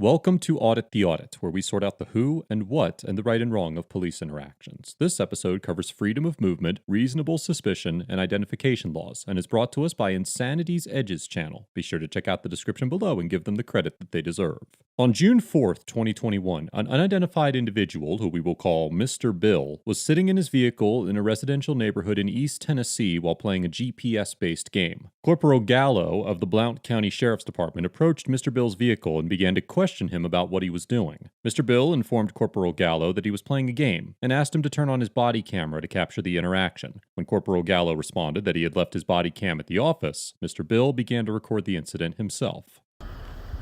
Welcome to Audit the Audit, where we sort out the who and what and the right and wrong of police interactions. This episode covers freedom of movement, reasonable suspicion, and identification laws, and is brought to us by Insanity's Edges channel. Be sure to check out the description below and give them the credit that they deserve. On June 4th, 2021, an unidentified individual, who we will call Mr. Bill, was sitting in his vehicle in a residential neighborhood in East Tennessee while playing a GPS-based game. Corporal Gallo of the Blount County Sheriff's Department approached Mr. Bill's vehicle and began to question him about what he was doing. Mr. Bill informed Corporal Gallo that he was playing a game and asked him to turn on his body camera to capture the interaction. When Corporal Gallo responded that he had left his body cam at the office, Mr. Bill began to record the incident himself.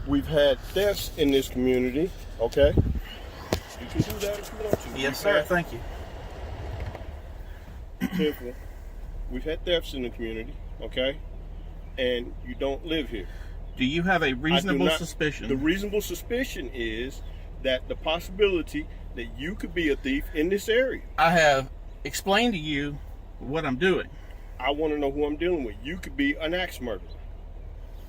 We've had thefts in this community, okay? You can do that if you want to. Yes, sir. Thank you. Careful. We've had thefts in the community, okay? And you don't live here. Do you have a reasonable suspicion? The reasonable suspicion is that the possibility that you could be a thief in this area. I have explained to you what I'm doing. I want to know who I'm dealing with. You could be an axe murderer.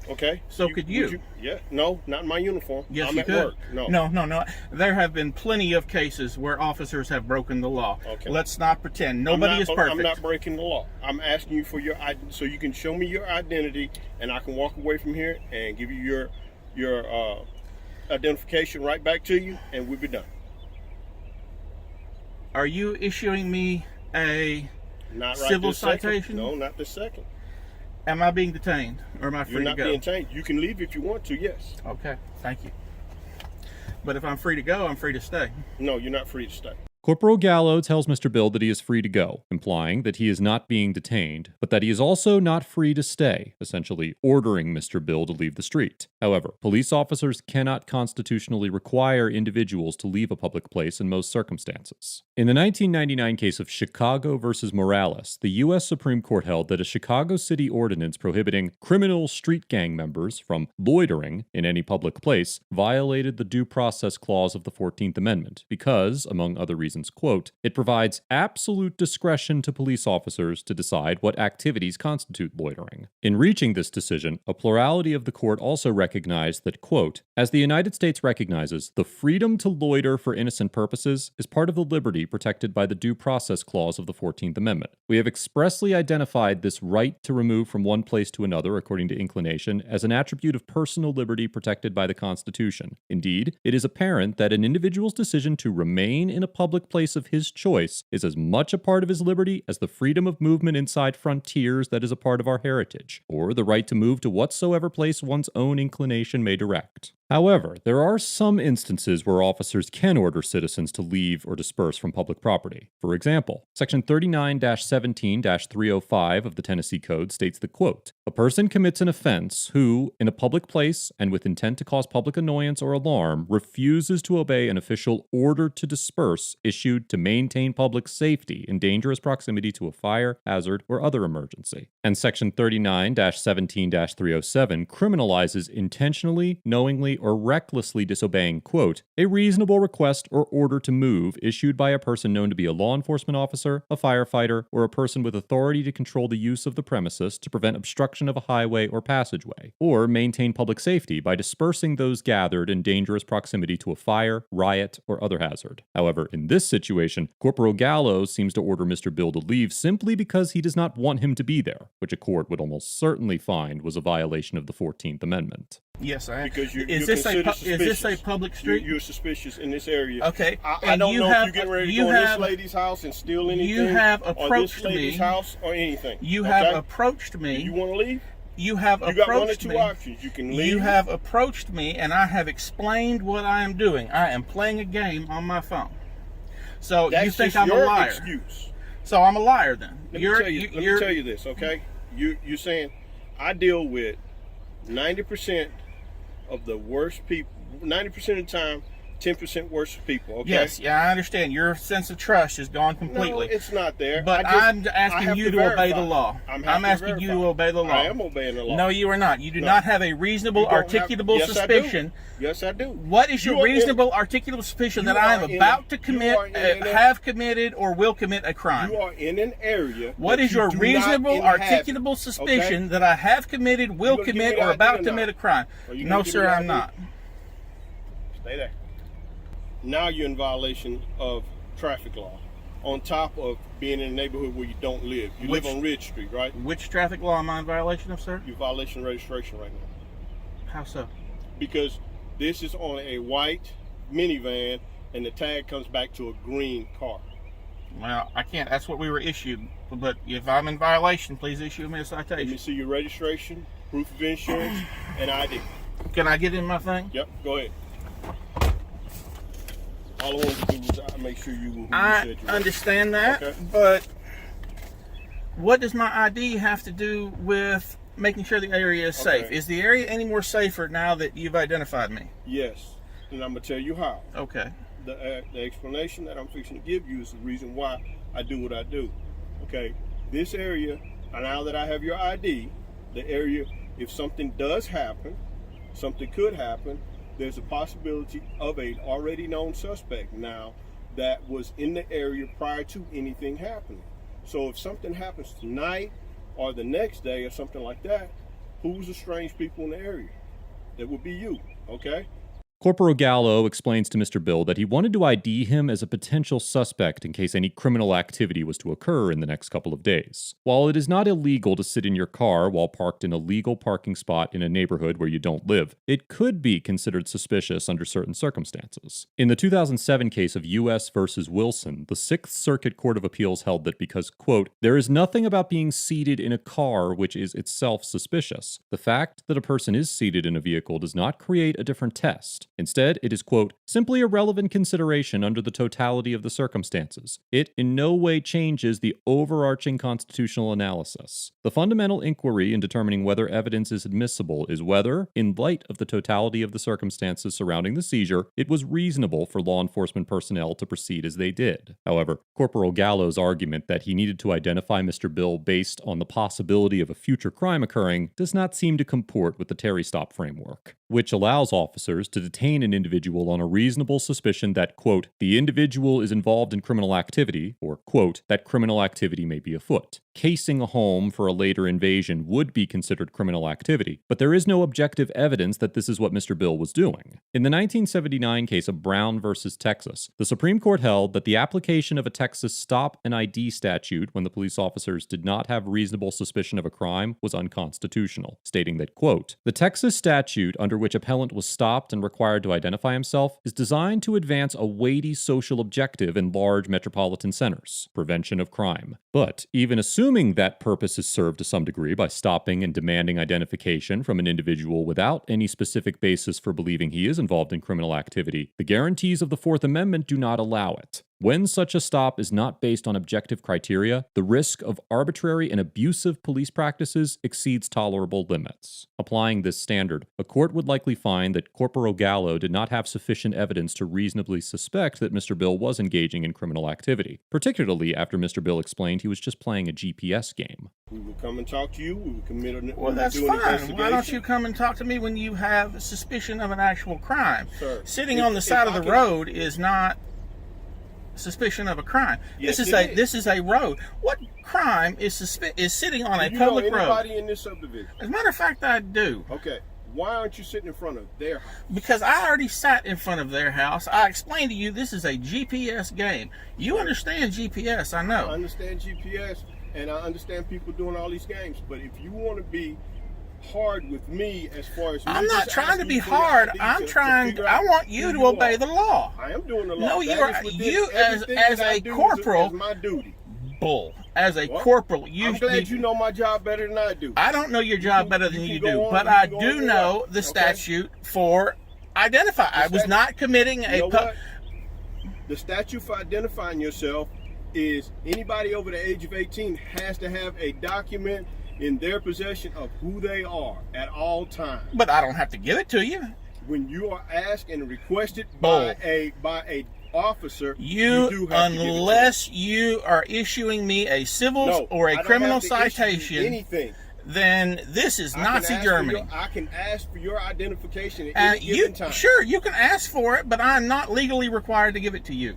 Okay? So could you? Yeah. No, not in my uniform. Yes, I'm you at could. work. No. No. There have been plenty of cases where officers have broken the law. Okay. Let's not pretend. Nobody is perfect. I'm not breaking the law. I'm asking you for your so you can show me your identity, and I can walk away from here and give you your identification right back to you, and we'll be done. Are you issuing me a Not right civil this second. citation? No, not this second. Am I being detained, or am I free You're not to go? being detained. You can leave if you want to, yes. Okay, thank you. But if I'm free to go, I'm free to stay. No, you're not free to stay. Corporal Gallo tells Mr. Bill that he is free to go, implying that he is not being detained, but that he is also not free to stay, essentially ordering Mr. Bill to leave the street. However, police officers cannot constitutionally require individuals to leave a public place in most circumstances. In the 1999 case of Chicago versus Morales, the U.S. Supreme Court held that a Chicago city ordinance prohibiting criminal street gang members from loitering in any public place violated the Due Process Clause of the 14th Amendment because, among other reasons, quote, it provides absolute discretion to police officers to decide what activities constitute loitering. In reaching this decision, a plurality of the court also recognized that, quote, as the United States recognizes, the freedom to loiter for innocent purposes is part of the liberty protected by the Due Process Clause of the 14th Amendment. We have expressly identified this right to remove from one place to another according to inclination as an attribute of personal liberty protected by the Constitution. Indeed, it is apparent that an individual's decision to remain in a public place of his choice is as much a part of his liberty as the freedom of movement inside frontiers that is a part of our heritage, or the right to move to whatsoever place one's own inclination may direct. However, there are some instances where officers can order citizens to leave or disperse from public property. For example, Section 39-17-305 of the Tennessee Code states that, quote, a person commits an offense who, in a public place and with intent to cause public annoyance or alarm, refuses to obey an official order to disperse issued to maintain public safety in dangerous proximity to a fire, hazard, or other emergency. And Section 39-17-307 criminalizes intentionally, knowingly, or recklessly disobeying, quote, a reasonable request or order to move issued by a person known to be a law enforcement officer, a firefighter, or a person with authority to control the use of the premises to prevent obstruction of a highway or passageway, or maintain public safety by dispersing those gathered in dangerous proximity to a fire, riot, or other hazard. However, in this situation, Corporal Gallo seems to order Mr. Bill to leave simply because he does not want him to be there, which a court would almost certainly find was a violation of the 14th Amendment. Yes, I am. Because is this a public street? You're suspicious in this area. Okay. I don't know if you're getting ready to go in this lady's house and steal anything. You have approached or this lady's house or anything. You have approached me. You want to leave? You have approached me. You got one or two options. You can leave. You have approached me, and I have explained what I am doing. I am playing a game on my phone. So That's you think just I'm a your liar? Excuse. So I'm a liar then. Let me tell you this, okay? You're saying I deal with 90% of the worst people, 90% of the time, 10% worse people, okay? Yes, yeah, I understand. Your sense of trust is gone completely. No, it's not there. But I'm asking you to obey the law. I'm asking you to obey the law. I am obeying the law. No, you are not. You do not have a reasonable, articulable suspicion. Yes, I do. What is your reasonable, articulable suspicion that I am about to commit, have committed, or will commit a crime? You are in an area. What is your reasonable, articulable suspicion that I have committed, will commit, or about to commit a crime? No, sir, I'm not. Stay there. Now you're in violation of traffic law. On top of being in a neighborhood where you don't live. You live on Ridge Street, right? Which traffic law am I in violation of, sir? You're violation of registration right now. How so? Because this is on a white minivan and the tag comes back to a green car. Well, I can't. That's what we were issued. But if I'm in violation, please issue me a Let citation. me see your registration, proof of insurance, and ID. Can I get in my thing? Yep, go ahead. All I wanted to do was make sure you who you I said you were. understand that, Okay. but what does my ID have to do with making sure the area is safe? Okay. Is the area any more safer now that you've identified me? Yes, and I'm going to tell you how. Okay. The explanation that I'm fixing to give you is the reason why I do what I do. Okay, this area, now that I have your ID, the area, if something does happen, something could happen, there's a possibility of a already known suspect now that was in the area prior to anything happening. So if something happens tonight or the next day or something like that, who's the strange people in the area? It would be you, okay? Corporal Gallo explains to Mr. Bill that he wanted to ID him as a potential suspect in case any criminal activity was to occur in the next couple of days. While it is not illegal to sit in your car while parked in a legal parking spot in a neighborhood where you don't live, it could be considered suspicious under certain circumstances. In the 2007 case of U.S. versus Wilson, the Sixth Circuit Court of Appeals held that because, quote, there is nothing about being seated in a car which is itself suspicious. The fact that a person is seated in a vehicle does not create a different test. Instead, it is, quote, simply a relevant consideration under the totality of the circumstances. It in no way changes the overarching constitutional analysis. The fundamental inquiry in determining whether evidence is admissible is whether, in light of the totality of the circumstances surrounding the seizure, it was reasonable for law enforcement personnel to proceed as they did. However, Corporal Gallo's argument that he needed to identify Mr. Bill based on the possibility of a future crime occurring does not seem to comport with the Terry Stop framework, which allows officers to detain an individual on a reasonable suspicion that, quote, the individual is involved in criminal activity, or, quote, that criminal activity may be afoot. Casing a home for a later invasion would be considered criminal activity, but there is no objective evidence that this is what Mr. Bill was doing. In the 1979 case of Brown versus Texas, the Supreme Court held that the application of a Texas stop and ID statute when the police officers did not have reasonable suspicion of a crime was unconstitutional, stating that, quote, the Texas statute under which appellant was stopped and required to identify himself is designed to advance a weighty social objective in large metropolitan centers, prevention of crime. But even assuming that purpose is served to some degree by stopping and demanding identification from an individual without any specific basis for believing he is involved in criminal activity, the guarantees of the Fourth Amendment do not allow it. When such a stop is not based on objective criteria, the risk of arbitrary and abusive police practices exceeds tolerable limits. Applying this standard, a court would likely find that Corporal Gallo did not have sufficient evidence to reasonably suspect that Mr. Bill was engaging in criminal activity, particularly after Mr. Bill explained he was just playing a GPS game. We would come and talk to you. We would commit an Well, that's fine. Why don't you come and talk to me when you have suspicion of an actual crime? Sir, Sitting on the side of the road is not suspicion of a crime. Yes, This is a road. What crime is sitting on a public road? Anybody in this subdivision? As a matter of fact, I do. Okay. Why aren't you sitting in front of their house? Because I already sat in front of their house. I explained to you this is a GPS game. You understand GPS, I know. I understand GPS, and I understand people doing all these games. But if you want to be hard with me as far as I'm not trying to be hard. I want you to obey the law. I am doing the law. No, you as a corporal. Is my duty. Bull. As a corporal, I'm glad you know my job better than I do. I don't know your job better than you do, but I do know the statute for identify. I was not committing a. The statute for identifying yourself is anybody over the age of 18 has to have a document in their possession of who they are at all times. But I don't have to give it to you. When you are asked and requested by a officer, you do have to give it to them. Unless you are issuing me a civil or a criminal citation, anything, then this is Nazi Germany. I can ask for your identification at any given time. Sure, you can ask for it, but I'm not legally required to give it to you.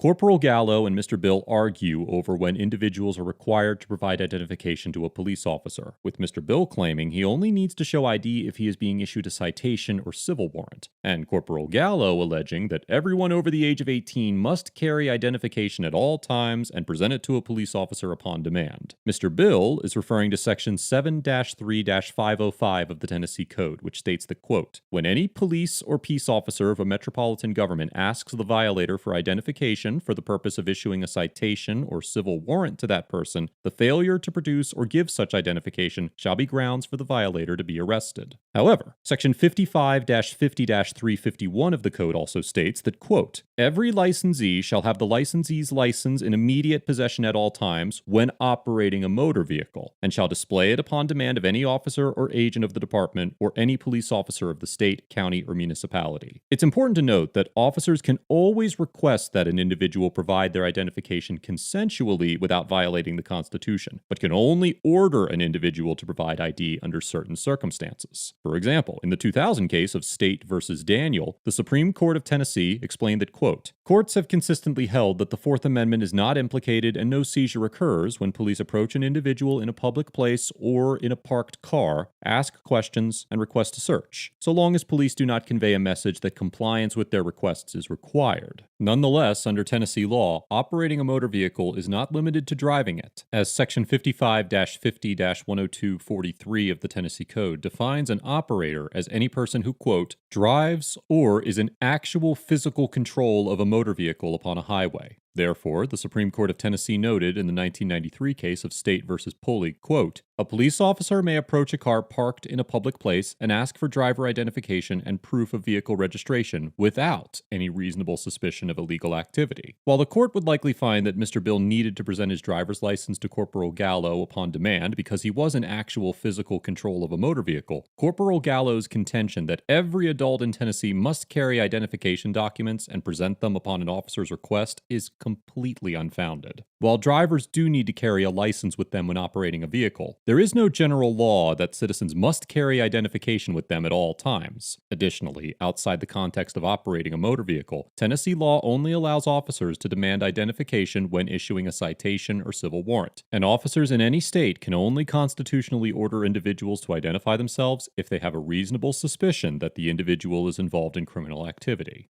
Corporal Gallo and Mr. Bill argue over when individuals are required to provide identification to a police officer, with Mr. Bill claiming he only needs to show ID if he is being issued a citation or civil warrant, and Corporal Gallo alleging that everyone over the age of 18 must carry identification at all times and present it to a police officer upon demand. Mr. Bill is referring to Section 7-3-505 of the Tennessee Code, which states that, quote, when any police or peace officer of a metropolitan government asks the violator for identification for the purpose of issuing a citation or civil warrant to that person, the failure to produce or give such identification shall be grounds for the violator to be arrested. However, Section 55-50-351 of the Code also states that, quote, every licensee shall have the licensee's license in immediate possession at all times when operating a motor vehicle, and shall display it upon demand of any officer or agent of the department or any police officer of the state, county, or municipality. It's important to note that officers can always request that an individual provide their identification consensually without violating the Constitution, but can only order an individual to provide ID under certain circumstances. For example, in the 2000 case of State versus Daniel, the Supreme Court of Tennessee explained that, quote, courts have consistently held that the Fourth Amendment is not implicated and no seizure occurs when police approach an individual in a public place or in a parked car, ask questions, and request a search, so long as police do not convey a message that compliance with their requests is required. Nonetheless, under Tennessee law, operating a motor vehicle is not limited to driving it, as Section 55-50-102-43 of the Tennessee Code defines an operator as any person who, quote, drives or is in actual physical control of a motor vehicle upon a highway. Therefore, the Supreme Court of Tennessee noted in the 1993 case of State versus Pulley, quote, a police officer may approach a car parked in a public place and ask for driver identification and proof of vehicle registration without any reasonable suspicion of illegal activity. While the court would likely find that Mr. Bill needed to present his driver's license to Corporal Gallo upon demand because he was in actual physical control of a motor vehicle, Corporal Gallo's contention that every adult in Tennessee must carry identification documents and present them upon an officer's request is completely unfounded. While drivers do need to carry a license with them when operating a vehicle, there is no general law that citizens must carry identification with them at all times. Additionally, outside the context of operating a motor vehicle, Tennessee law only allows officers to demand identification when issuing a citation or civil warrant, and officers in any state can only constitutionally order individuals to identify themselves if they have a reasonable suspicion that the individual is involved in criminal activity.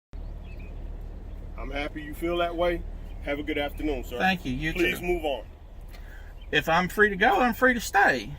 I'm happy you feel that way. Have a good afternoon, sir. Thank you. You Please too. move on. If I'm free to go, I'm free to stay.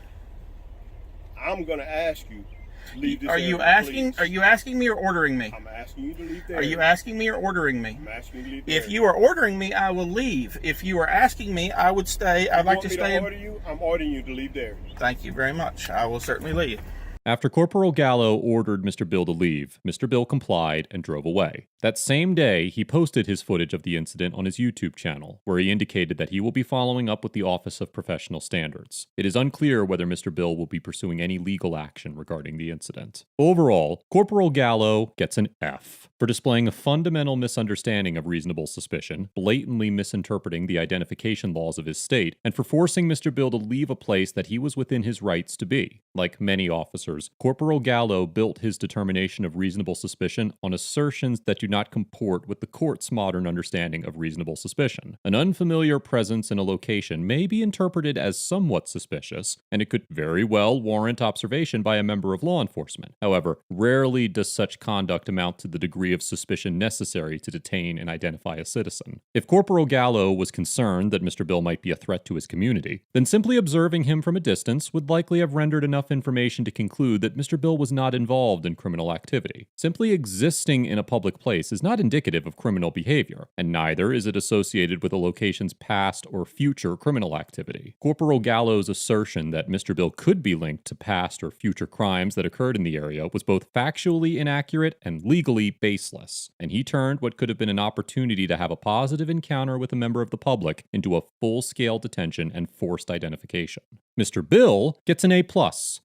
I'm going to ask you to leave this area, please. Are you asking me or ordering me? I'm asking you to leave the Are area. you asking me or ordering me? I'm asking you to leave the If area. you are ordering me, I will leave. If you are asking me, I would stay. I'd like to stay. order you? I'm ordering you to leave the area. Thank you very much. I will certainly leave. After Corporal Gallo ordered Mr. Bill to leave, Mr. Bill complied and drove away. That same day, he posted his footage of the incident on his YouTube channel, where he indicated that he will be following up with the Office of Professional Standards. It is unclear whether Mr. Bill will be pursuing any legal action regarding the incident. Overall, Corporal Gallo gets an F for displaying a fundamental misunderstanding of reasonable suspicion, blatantly misinterpreting the identification laws of his state, and for forcing Mr. Bill to leave a place that he was within his rights to be. Like many officers, Corporal Gallo built his determination of reasonable suspicion on assertions that do not comport with the court's modern understanding of reasonable suspicion. An unfamiliar presence in a location may be interpreted as somewhat suspicious, and it could very well warrant observation by a member of law enforcement. However, rarely does such conduct amount to the degree of suspicion necessary to detain and identify a citizen. If Corporal Gallo was concerned that Mr. Bill might be a threat to his community, then simply observing him from a distance would likely have rendered enough information to conclude that Mr. Bill was not involved in criminal activity. Simply existing in a public place is not indicative of criminal behavior, and neither is it associated with a location's past or future criminal activity. Corporal Gallo's assertion that Mr. Bill could be linked to past or future crimes that occurred in the area was both factually inaccurate and legally baseless, and he turned what could have been an opportunity to have a positive encounter with a member of the public into a full-scale detention and forced identification. Mr. Bill gets an A+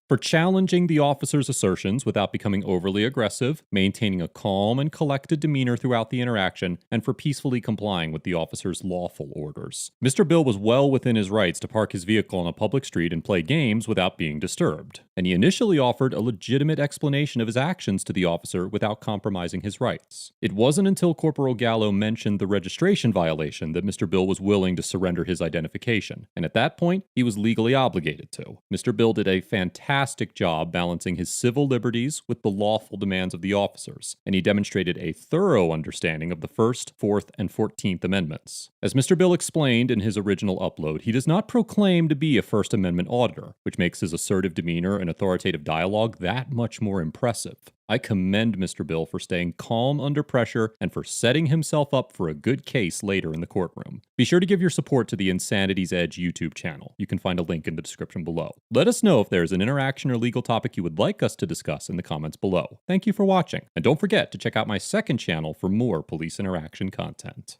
for challenging the officer's assertions without becoming overly aggressive, maintaining a calm and collected demeanor throughout the interaction, and for peacefully complying with the officer's lawful orders. Mr. Bill was well within his rights to park his vehicle on a public street and play games without being disturbed, and he initially offered a legitimate explanation of his actions to the officer without compromising his rights. It wasn't until Corporal Gallo mentioned the registration violation that Mr. Bill was willing to surrender his identification, and at that point, he was legally obligated to. Mr. Bill did a fantastic job balancing his civil liberties with the lawful demands of the officers, and he demonstrated a thorough understanding of the First, Fourth, and 14th Amendments. As Mr. Bill explained in his original upload, he does not proclaim to be a First Amendment auditor, which makes his assertive demeanor and authoritative dialogue that much more impressive. I commend Mr. Bill for staying calm under pressure and for setting himself up for a good case later in the courtroom. Be sure to give your support to the Insanity's Edge YouTube channel. You can find a link in the description below. Let us know if there's an interaction or legal topic you would like us to discuss in the comments below. Thank you for watching, and don't forget to check out my second channel for more police interaction content.